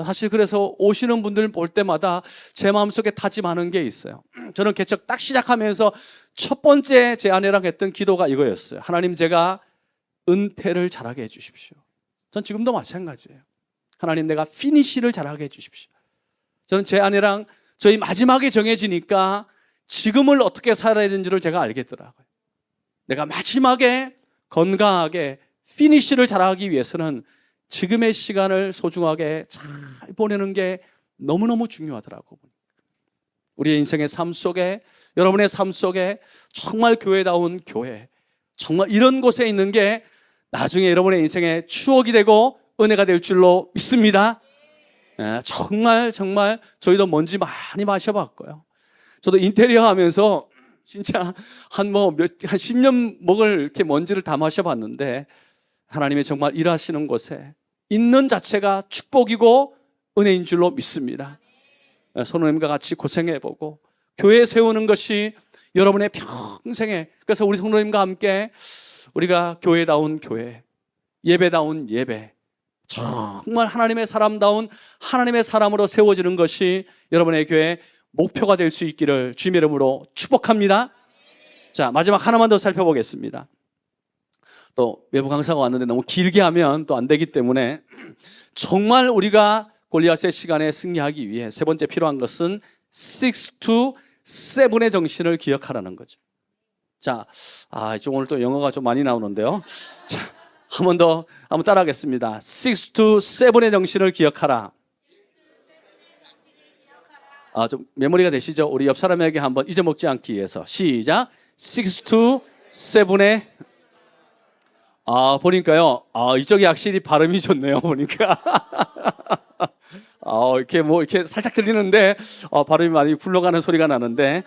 사실 그래서 오시는 분들 볼 때마다 제 마음속에 다짐하는 게 있어요. 저는 개척 딱 시작하면서 첫 번째 제 아내랑 했던 기도가 이거였어요. 하나님, 제가 은퇴를 잘하게 해주십시오. 전 지금도 마찬가지예요. 하나님, 내가 피니시를 잘하게 해주십시오. 저는 제 아내랑 저희 마지막에 정해지니까 지금을 어떻게 살아야 되는지를 제가 알겠더라고요. 내가 마지막에 건강하게 피니시를 잘하기 위해서는 지금의 시간을 소중하게 잘 보내는 게 너무너무 중요하더라고요. 우리의 인생의 삶 속에, 여러분의 삶 속에 정말 교회다운 교회, 정말 이런 곳에 있는 게 나중에 여러분의 인생의 추억이 되고 은혜가 될 줄로 믿습니다. 정말 저희도 먼지 많이 마셔봤고요. 저도 인테리어 하면서 진짜 한 10년 먹을 이렇게 먼지를 다 마셔봤는데, 하나님의 정말 일하시는 곳에 있는 자체가 축복이고 은혜인 줄로 믿습니다. 성도님과 같이 고생해보고 교회 세우는 것이 여러분의 평생에, 그래서 우리 성도님과 함께 우리가 교회다운 교회, 예배다운 예배, 정말 하나님의 사람다운 하나님의 사람으로 세워지는 것이 여러분의 교회 목표가 될 수 있기를 주님의 이름으로 축복합니다. 자, 마지막 하나만 더 살펴보겠습니다. 또 외부 강사가 왔는데 너무 길게 하면 또 안 되기 때문에, 정말 우리가 골리앗의 시간에 승리하기 위해 세 번째 필요한 것은 6 to 7의 정신을 기억하라는 거죠. 자, 오늘 또 영어가 좀 많이 나오는데요. 자, 한번 따라하겠습니다. 6 to 7의 정신을 기억하라. 좀 메모리가 되시죠? 우리 옆 사람에게 한번 잊어먹지 않기 위해서 시작. 6 to 7의 보니까요. 이쪽이 확실히 발음이 좋네요. 보니까. 이렇게 살짝 들리는데, 발음이 많이 굴러가는 소리가 나는데,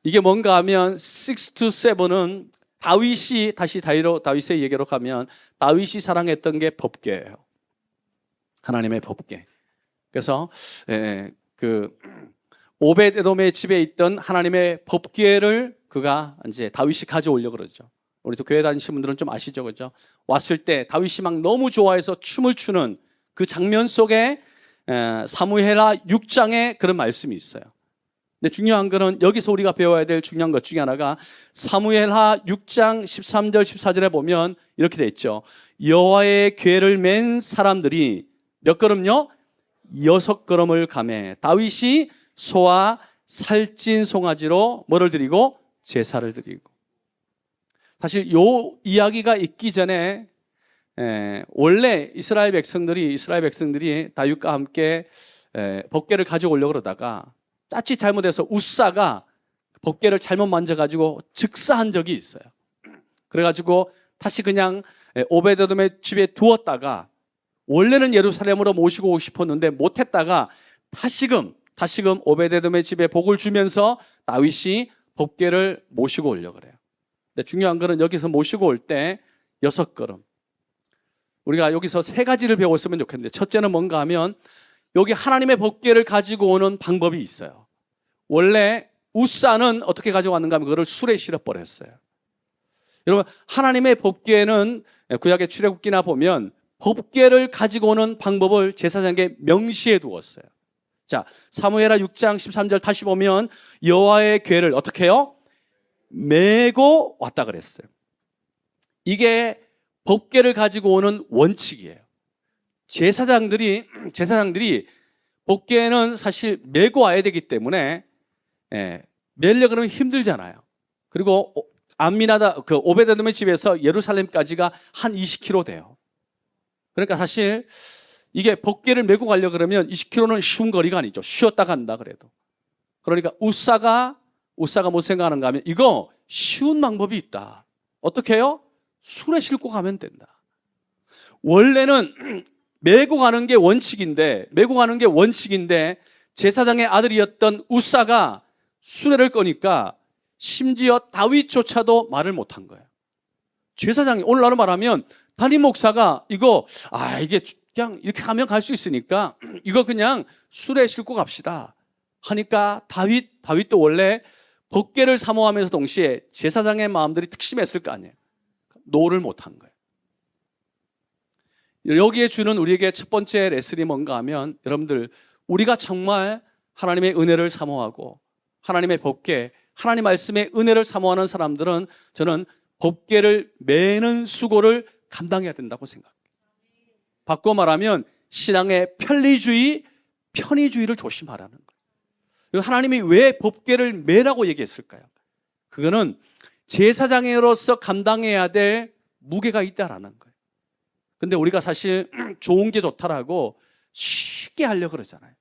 이게 뭔가 하면 6 to 7은 다윗이, 다시 다윗의 얘기로 가면 다윗이 사랑했던 게 법궤예요. 하나님의 법궤. 그래서 오벳에돔의 집에 있던 하나님의 법궤를 그가 이제 다윗이 가져오려고 그러죠. 우리 또 교회 다니시는 분들은 좀 아시죠, 그죠? 왔을 때 다윗이 막 너무 좋아해서 춤을 추는 그 장면 속에 사무엘하 6장에 그런 말씀이 있어요. 근데 중요한 거는 여기서 우리가 배워야 될 중요한 것 중에 하나가 사무엘하 6장 13절 14절에 보면 이렇게 돼 있죠. 여호와의 궤를 맨 사람들이 몇 걸음요? 6걸음을 가매 다윗이 소와 살찐 송아지로 뭐를 드리고? 제사를 드리고. 사실 요 이야기가 있기 전에 원래 이스라엘 백성들이 다윗과 함께 법궤를 가져오려고 그러다가 짜릿 잘못해서 우사가 법궤를 잘못 만져가지고 즉사한 적이 있어요. 그래가지고 다시 그냥 오베데돔의 집에 두었다가 원래는 예루살렘으로 모시고 오고 싶었는데 못했다가 다시금 오베데돔의 집에 복을 주면서 다윗이 법궤를 모시고 오려고 그래요. 근데 중요한 거는 여기서 모시고 올 때 6걸음. 우리가 여기서 3가지를 배웠으면 좋겠는데, 첫째는 뭔가 하면 여기 하나님의 법궤를 가지고 오는 방법이 있어요. 원래 우사는 어떻게 가져왔는가 하면 그거를 술에 실어버렸어요. 여러분, 하나님의 법궤는 구약의 출애굽기나 보면 법궤를 가지고 오는 방법을 제사장에게 명시해 두었어요. 자, 사무엘하 6장 13절 다시 보면 여호와의 궤를 어떻게 해요? 메고 왔다 그랬어요. 이게 법궤를 가지고 오는 원칙이에요. 제사장들이 법궤는 사실 메고 와야 되기 때문에 메려고 그러면 힘들잖아요. 그리고 그 오베데돔의 집에서 예루살렘까지가 한 20km 돼요. 그러니까 사실 이게 법궤를 메고 가려 그러면 20km는 쉬운 거리가 아니죠. 쉬었다 간다 그래도. 그러니까 우사가 못 생각하는가 하면 이거 쉬운 방법이 있다. 어떻게 해요? 술에 싣고 가면 된다. 원래는 메고 가는 게 원칙인데 제사장의 아들이었던 우사가 수레를 꺼니까 심지어 다윗조차도 말을 못한 거예요. 제사장이 오늘날로 말하면 담임 목사가 이게 그냥 이렇게 가면 갈 수 있으니까 이거 그냥 수레에 싣고 갑시다 하니까 다윗도 원래 법궤를 사모하면서 동시에 제사장의 마음들이 특심했을 거 아니에요. 노를 못한 거예요. 여기에 주는 우리에게 첫 번째 레슨이 뭔가 하면 여러분들 우리가 정말 하나님의 은혜를 사모하고 하나님의 법궤, 하나님 말씀의 은혜를 사모하는 사람들은 저는 법궤를 매는 수고를 감당해야 된다고 생각해요. 바꿔 말하면 신앙의 편의주의를 조심하라는 거예요. 하나님이 왜 법궤를 매라고 얘기했을까요? 그거는 제사장으로서 감당해야 될 무게가 있다라는 거예요. 근데 우리가 사실 좋은 게 좋다라고 쉽게 하려고 그러잖아요.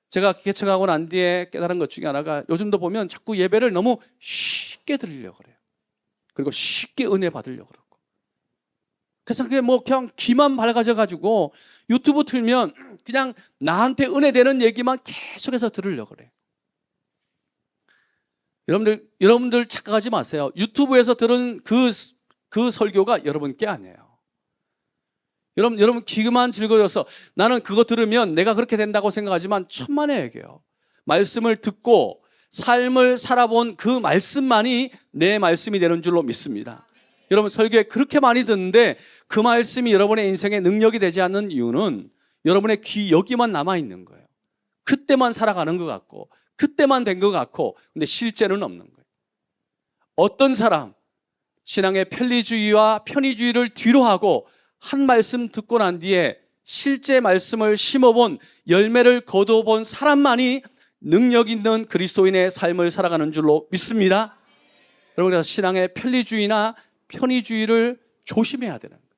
제가 개척하고 난 뒤에 깨달은 것 중에 하나가 요즘도 보면 자꾸 예배를 너무 쉽게 드리려고 그래요. 그리고 쉽게 은혜 받으려고 그러고. 그래서 그게 그냥 귀만 밝아져가지고 유튜브 틀면 그냥 나한테 은혜 되는 얘기만 계속해서 들으려고 그래요. 여러분들 착각하지 마세요. 유튜브에서 들은 그 설교가 여러분께 아니에요. 여러분 귀만 즐거워서 나는 그거 들으면 내가 그렇게 된다고 생각하지만 천만의 얘기예요. 말씀을 듣고 삶을 살아본 그 말씀만이 내 말씀이 되는 줄로 믿습니다. 여러분 설교에 그렇게 많이 듣는데 그 말씀이 여러분의 인생에 능력이 되지 않는 이유는 여러분의 귀 여기만 남아있는 거예요. 그때만 살아가는 것 같고 그때만 된 것 같고 근데 실제는 없는 거예요. 어떤 사람 신앙의 편리주의와 편의주의를 뒤로 하고 한 말씀 듣고 난 뒤에 실제 말씀을 심어본 열매를 거두어본 사람만이 능력 있는 그리스도인의 삶을 살아가는 줄로 믿습니다. 여러분 그래서 신앙의 편리주의나 편의주의를 조심해야 되는 거예요.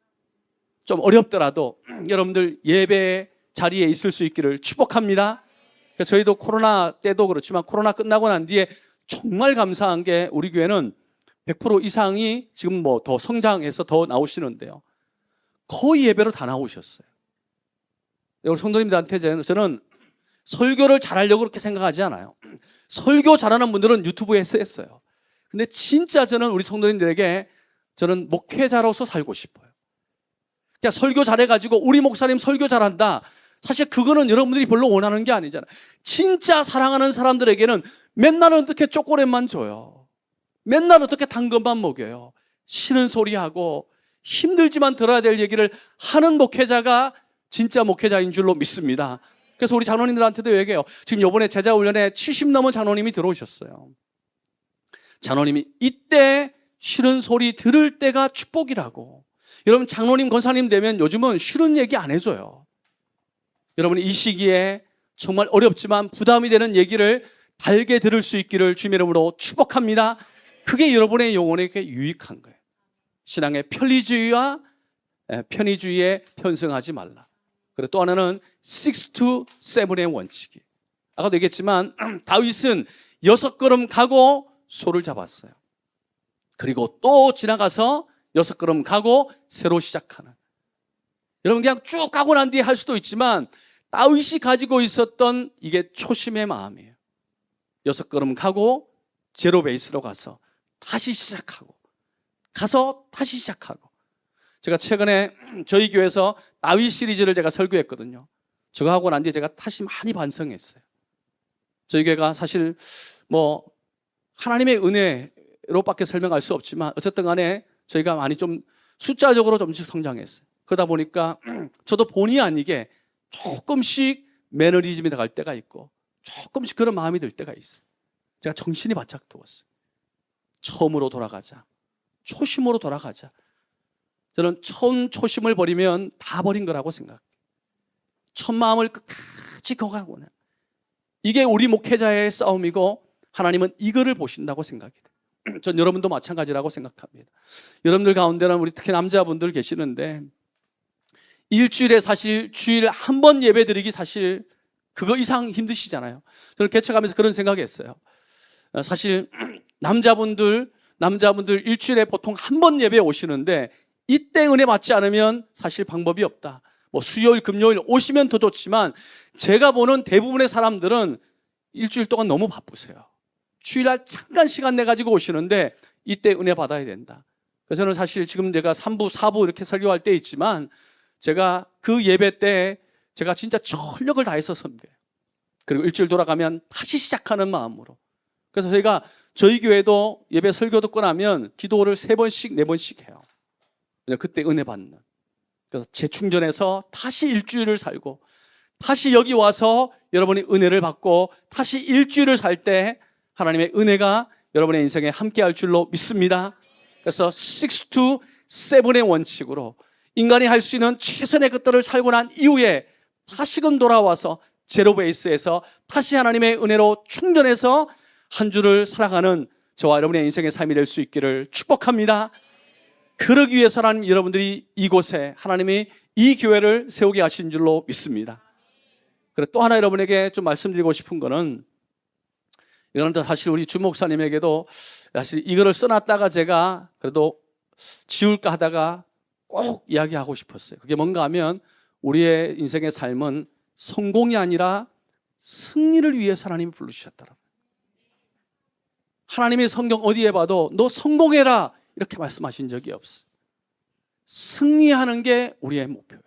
좀 어렵더라도 여러분들 예배 자리에 있을 수 있기를 축복합니다. 저희도 코로나 때도 그렇지만 코로나 끝나고 난 뒤에 정말 감사한 게 우리 교회는 100% 이상이 지금 더 성장해서 더 나오시는데요. 거의 예배로 다 나오셨어요. 우리 성도님들한테 저는 설교를 잘하려고 그렇게 생각하지 않아요. 설교 잘하는 분들은 유튜브에 했어요. 근데 진짜 저는 우리 성도님들에게 저는 목회자로서 살고 싶어요. 그냥 설교 잘해가지고 우리 목사님 설교 잘한다. 사실 그거는 여러분들이 별로 원하는 게 아니잖아요. 진짜 사랑하는 사람들에게는 맨날 어떻게 초콜릿만 줘요. 맨날 어떻게 당근만 먹여요. 싫은 소리하고 힘들지만 들어야 될 얘기를 하는 목회자가 진짜 목회자인 줄로 믿습니다. 그래서 우리 장로님들한테도 얘기해요. 지금 이번에 제자훈련에 70 넘은 장로님이 들어오셨어요. 장로님이 이때 싫은 소리 들을 때가 축복이라고. 여러분 장로님 권사님 되면 요즘은 싫은 얘기 안 해줘요. 여러분이 이 시기에 정말 어렵지만 부담이 되는 얘기를 달게 들을 수 있기를 주님의 이름으로 축복합니다. 그게 여러분의 영혼에게 유익한 거예요. 신앙의 편리주의와 편의주의에 편승하지 말라. 그리고 또 하나는 6 to 7의 원칙이. 아까도 얘기했지만 다윗은 6걸음 가고 소를 잡았어요. 그리고 또 지나가서 6걸음 가고 새로 시작하는. 여러분 그냥 쭉 가고 난 뒤에 할 수도 있지만 다윗이 가지고 있었던 이게 초심의 마음이에요. 6걸음 가고 제로 베이스로 가서 다시 시작하고 가서 다시 시작하고. 제가 최근에 저희 교회에서 다윗 시리즈를 제가 설교했거든요. 저거 하고 난 뒤에 제가 다시 많이 반성했어요. 저희 교회가 사실 하나님의 은혜로밖에 설명할 수 없지만 어쨌든 간에 저희가 많이 좀 숫자적으로 좀씩 성장했어요. 그러다 보니까 저도 본의 아니게 조금씩 매너리즘이 나갈 때가 있고 조금씩 그런 마음이 들 때가 있어요. 제가 정신이 바짝 두었어요. 처음으로 돌아가자. 초심으로 돌아가자. 저는 처음 초심을 버리면 다 버린 거라고 생각해요. 첫 마음을 끝까지 거가고는. 이게 우리 목회자의 싸움이고 하나님은 이거를 보신다고 생각이 돼요. 전 여러분도 마찬가지라고 생각합니다. 여러분들 가운데는 우리 특히 남자분들 계시는데 일주일에 사실 주일 한 번 예배 드리기 사실 그거 이상 힘드시잖아요. 저는 개척하면서 그런 생각했어요. 사실 남자분들 일주일에 보통 한 번 예배 오시는데 이때 은혜 받지 않으면 사실 방법이 없다. 뭐 수요일, 금요일 오시면 더 좋지만 제가 보는 대부분의 사람들은 일주일 동안 너무 바쁘세요. 주일날 잠깐 시간 내가지고 오시는데 이때 은혜 받아야 된다. 그래서 저는 사실 지금 제가 3부, 4부 이렇게 설교할 때 있지만 제가 그 예배 때 제가 진짜 전력을 다해서 섬겨요. 그리고 일주일 돌아가면 다시 시작하는 마음으로. 그래서 저희 교회도 예배 설교 듣고 나면 기도를 3번씩, 4번씩 해요. 그때 은혜 받는. 그래서 재충전해서 다시 일주일을 살고 다시 여기 와서 여러분이 은혜를 받고 다시 일주일을 살 때 하나님의 은혜가 여러분의 인생에 함께할 줄로 믿습니다. 그래서 6 to 7의 원칙으로 인간이 할 수 있는 최선의 것들을 살고 난 이후에 다시금 돌아와서 제로 베이스에서 다시 하나님의 은혜로 충전해서 한 주를 살아가는 저와 여러분의 인생의 삶이 될 수 있기를 축복합니다. 그러기 위해서라는 여러분들이 이곳에 하나님이 이 교회를 세우게 하신 줄로 믿습니다. 그리고 또 하나 여러분에게 좀 말씀드리고 싶은 거는 이거는 사실 우리 주 목사님에게도 사실 이거를 써놨다가 제가 그래도 지울까 하다가 꼭 이야기하고 싶었어요. 그게 뭔가 하면 우리의 인생의 삶은 성공이 아니라 승리를 위해서 하나님이 부르셨더라고요. 하나님의 성경 어디에 봐도 너 성공해라 이렇게 말씀하신 적이 없어요. 승리하는 게 우리의 목표예요.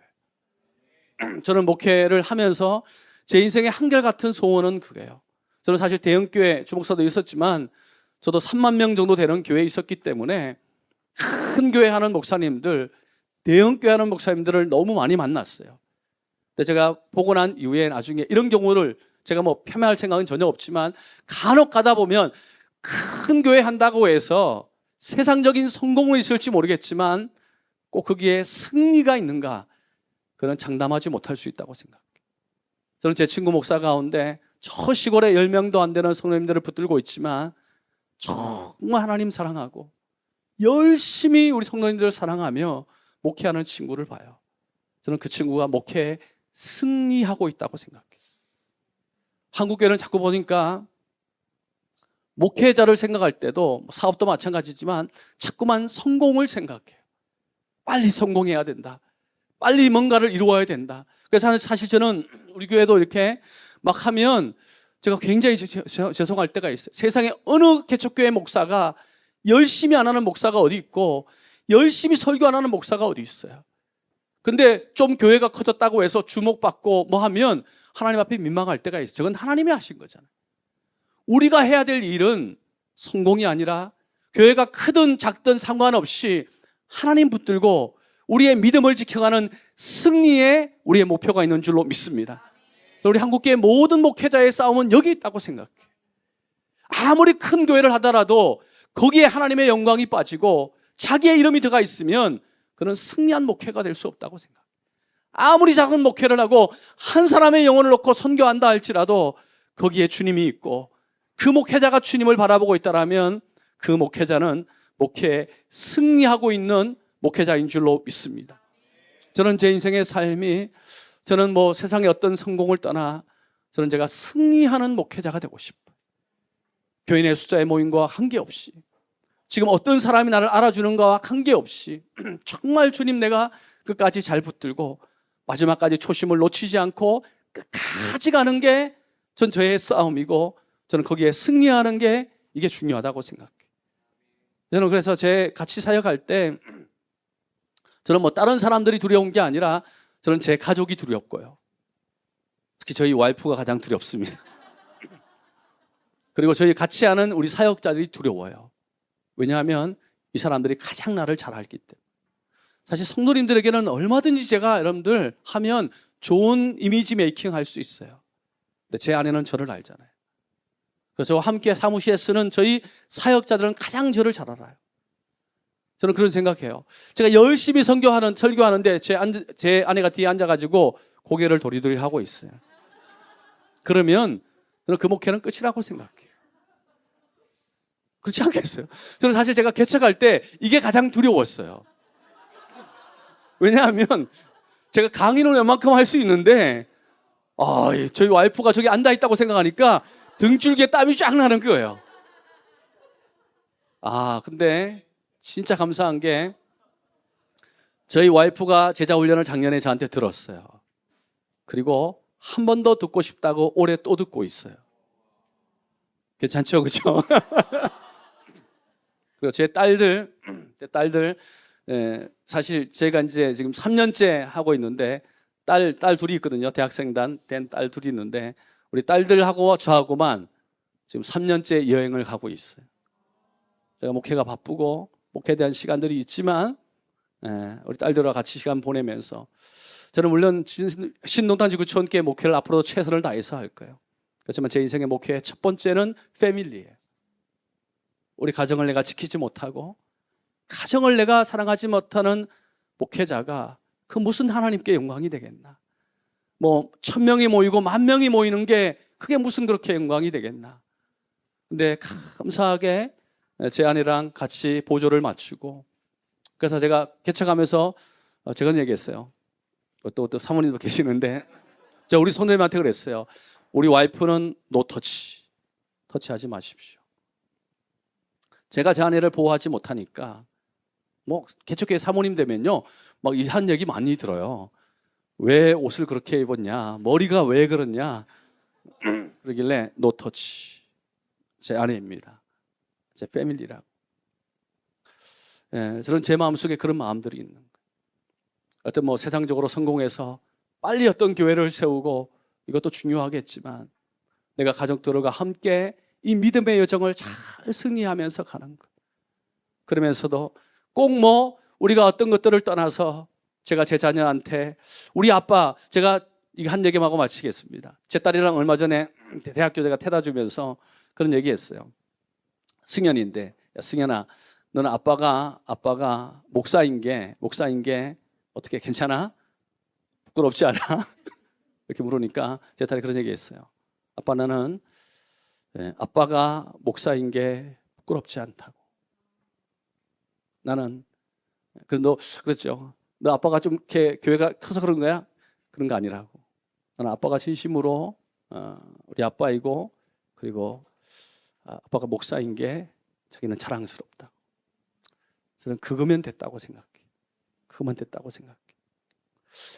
저는 목회를 하면서 제 인생의 한결같은 소원은 그게요. 저는 사실 대형교회 주목사도 있었지만 저도 3만 명 정도 되는 교회에 있었기 때문에 큰 교회 하는 목사님들, 대형교회 하는 목사님들을 너무 많이 만났어요. 근데 제가 보고 난 이후에 나중에 이런 경우를 제가 뭐 폄하할 생각은 전혀 없지만 간혹 가다 보면 큰 교회 한다고 해서 세상적인 성공은 있을지 모르겠지만 꼭 거기에 승리가 있는가, 그런 장담하지 못할 수 있다고 생각해요. 저는 제 친구 목사 가운데 저 시골에 10명도 안 되는 성도님들을 붙들고 있지만 정말 하나님 사랑하고 열심히 우리 성도님들을 사랑하며 목회하는 친구를 봐요. 저는 그 친구가 목회에 승리하고 있다고 생각해요. 한국교회는 자꾸 보니까 목회자를 생각할 때도 사업도 마찬가지지만 자꾸만 성공을 생각해요. 빨리 성공해야 된다. 빨리 뭔가를 이루어야 된다. 그래서 사실 저는 우리 교회도 이렇게 막 하면 제가 굉장히 죄송할 때가 있어요. 세상에 어느 개척교회 목사가 열심히 안 하는 목사가 어디 있고 열심히 설교 안 하는 목사가 어디 있어요. 근데 좀 교회가 커졌다고 해서 주목받고 뭐 하면 하나님 앞에 민망할 때가 있어요. 저건 하나님이 하신 거잖아요. 우리가 해야 될 일은 성공이 아니라 교회가 크든 작든 상관없이 하나님 붙들고 우리의 믿음을 지켜가는 승리에 우리의 목표가 있는 줄로 믿습니다. 우리 한국교회 모든 목회자의 싸움은 여기 있다고 생각해요. 아무리 큰 교회를 하더라도 거기에 하나님의 영광이 빠지고 자기의 이름이 들어가 있으면 그는 승리한 목회가 될 수 없다고 생각해요. 아무리 작은 목회를 하고 한 사람의 영혼을 놓고 선교한다 할지라도 거기에 주님이 있고 그 목회자가 주님을 바라보고 있다면 그 목회자는 목회에 승리하고 있는 목회자인 줄로 믿습니다. 저는 제 인생의 삶이 저는 뭐 세상의 어떤 성공을 떠나 저는 제가 승리하는 목회자가 되고 싶어요. 교인의 숫자의 모임과 관계없이 지금 어떤 사람이 나를 알아주는가와 관계없이 정말 주님 내가 끝까지 잘 붙들고 마지막까지 초심을 놓치지 않고 끝까지 가는 게 전 저의 싸움이고 저는 거기에 승리하는 게 이게 중요하다고 생각해요. 저는 그래서 제 같이 사역할 때 저는 뭐 다른 사람들이 두려운 게 아니라 저는 제 가족이 두렵고요. 특히 저희 와이프가 가장 두렵습니다. 그리고 저희 같이 하는 우리 사역자들이 두려워요. 왜냐하면 이 사람들이 가장 나를 잘 알기 때문에. 사실 성도님들에게는 얼마든지 제가 여러분들 하면 좋은 이미지 메이킹 할 수 있어요. 근데 제 아내는 저를 알잖아요. 그래서 저와 함께 사무실에 쓰는 저희 사역자들은 가장 저를 잘 알아요. 저는 그런 생각해요. 제가 열심히 설교하는데 제 아내가 뒤에 앉아가지고 고개를 도리도리 하고 있어요. 그러면 저는 그 목회는 끝이라고 생각해요. 그렇지 않겠어요? 저는 사실 제가 개척할 때 이게 가장 두려웠어요. 왜냐하면 제가 강의는 웬만큼 할 수 있는데 저희 와이프가 저기 앉아있다고 생각하니까 등줄기에 땀이 쫙 나는 거예요. 근데 진짜 감사한 게 저희 와이프가 제자 훈련을 작년에 저한테 들었어요. 그리고 한 번 더 듣고 싶다고 올해 또 듣고 있어요. 괜찮죠? 그죠? 그리고 제 딸들, 사실 제가 이제 지금 3년째 하고 있는데 딸 둘이 있거든요. 대학생단 된 딸 둘이 있는데 우리 딸들하고 저하고만 지금 3년째 여행을 가고 있어요. 제가 목회가 바쁘고 목회에 대한 시간들이 있지만 우리 딸들과 같이 시간 보내면서 저는 물론 신동탄지구촌교회 목회를 앞으로도 최선을 다해서 할 거예요. 그렇지만 제 인생의 목회의 첫 번째는 패밀리예요. 우리 가정을 내가 지키지 못하고 가정을 내가 사랑하지 못하는 목회자가 그 무슨 하나님께 영광이 되겠나? 1000명이 모이고 10,000명이 모이는 게 그게 무슨 그렇게 영광이 되겠나? 근데 감사하게 제 아내랑 같이 보조를 맞추고 그래서 제가 개척하면서 제가 얘기했어요. 또 사모님도 계시는데 우리 손님한테 그랬어요. 우리 와이프는 터치하지 마십시오. 제가 제 아내를 보호하지 못하니까 개척교회 사모님 되면요 막 이한 얘기 많이 들어요. 왜 옷을 그렇게 입었냐, 머리가 왜 그렇냐 그러길래 터치. 제 아내입니다. 제 패밀리라고. 저는 제 마음속에 그런 마음들이 있는 거예요. 어떤 세상적으로 성공해서 빨리 어떤 교회를 세우고 이것도 중요하겠지만 내가 가족들과 함께 이 믿음의 여정을 잘 승리하면서 가는 것. 그러면서도 꼭 우리가 어떤 것들을 떠나서 제가 제 자녀한테 우리 아빠, 제가 이거 한 얘기만 하고 마치겠습니다. 제 딸이랑 얼마 전에 대학교 제가 태다 주면서 그런 얘기 했어요. 승현인데, 야, 승현아, 너는 아빠가 목사인 게 어떻게 괜찮아? 부끄럽지 않아? 이렇게 물으니까 제 딸이 그런 얘기 했어요. 아빠, 나는 아빠가 목사인 게 부끄럽지 않다고. 나는 너 그랬죠. 너 아빠가 좀 이렇게 교회가 커서 그런 거야? 그런 거 아니라고. 나는 아빠가 진심으로 우리 아빠이고 그리고 아빠가 목사인 게 자기는 자랑스럽다고. 저는 그거면 됐다고 생각해.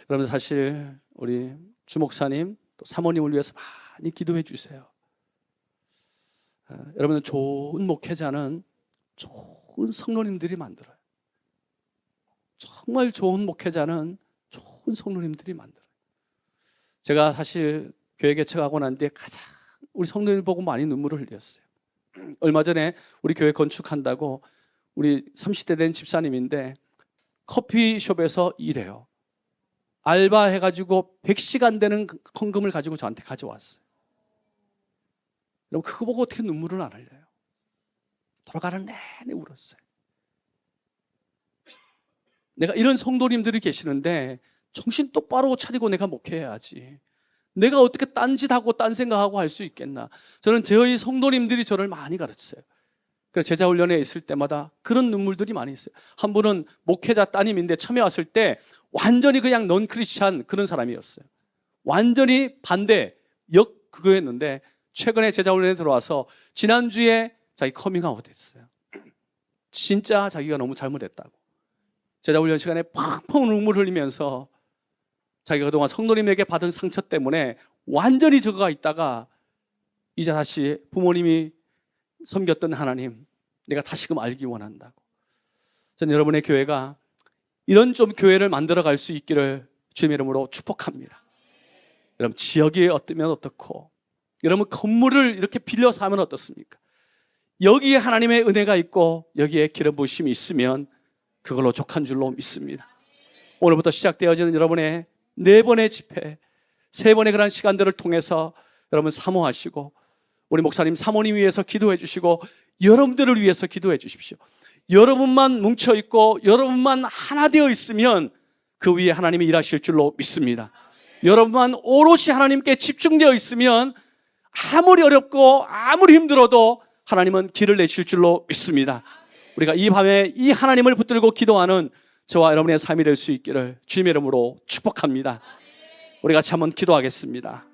여러분 사실 우리 주목사님 또 사모님을 위해서 많이 기도해 주세요. 여러분 좋은 목회자는 좋은 성도님들이 만들어요. 정말 좋은 목회자는 좋은 성도님들이 만들어요. 제가 사실 교회 개척하고 난 뒤에 가장 우리 성도님을 보고 많이 눈물을 흘렸어요. 얼마 전에 우리 교회 건축한다고 우리 30대 된 집사님인데 커피숍에서 일해요. 알바해가지고 100시간 되는 헌금을 가지고 저한테 가져왔어요. 여러분 그거 보고 어떻게 눈물을 안 흘려요? 돌아가는 내내 울었어요. 내가 이런 성도님들이 계시는데 정신 똑바로 차리고 내가 목회해야지. 내가 어떻게 딴짓하고 딴 생각하고 할 수 있겠나. 저는 저희 성도님들이 저를 많이 가르쳤어요. 그래서 제자훈련에 있을 때마다 그런 눈물들이 많이 있어요. 한 분은 목회자 따님인데 처음에 왔을 때 완전히 그냥 넌 크리스찬 그런 사람이었어요. 완전히 반대 그거였는데 최근에 제자훈련에 들어와서 지난주에 자기 커밍아웃 했어요. 진짜 자기가 너무 잘못했다고. 제자훈련 시간에 펑펑 눈물 흘리면서 자기가 그동안 성도님에게 받은 상처 때문에 완전히 저거가 있다가 이제 다시 부모님이 섬겼던 하나님, 내가 다시금 알기 원한다고. 저는 여러분의 교회가 이런 좀 교회를 만들어갈 수 있기를 주님의 이름으로 축복합니다. 여러분 지역이 어떠면 어떻고, 여러분 건물을 이렇게 빌려서 하면 어떻습니까? 여기에 하나님의 은혜가 있고 여기에 기름 부으심이 있으면 그걸로 족한 줄로 믿습니다. 오늘부터 시작되어지는 여러분의 4번의 집회, 3번의 그런 시간들을 통해서 여러분 사모하시고 우리 목사님 사모님 위해서 기도해 주시고 여러분들을 위해서 기도해 주십시오. 여러분만 뭉쳐있고 여러분만 하나 되어 있으면 그 위에 하나님이 일하실 줄로 믿습니다. 여러분만 오롯이 하나님께 집중되어 있으면 아무리 어렵고 아무리 힘들어도 하나님은 길을 내실 줄로 믿습니다. 우리가 이 밤에 이 하나님을 붙들고 기도하는 저와 여러분의 삶이 될 수 있기를 주님의 이름으로 축복합니다. 우리 같이 한번 기도하겠습니다.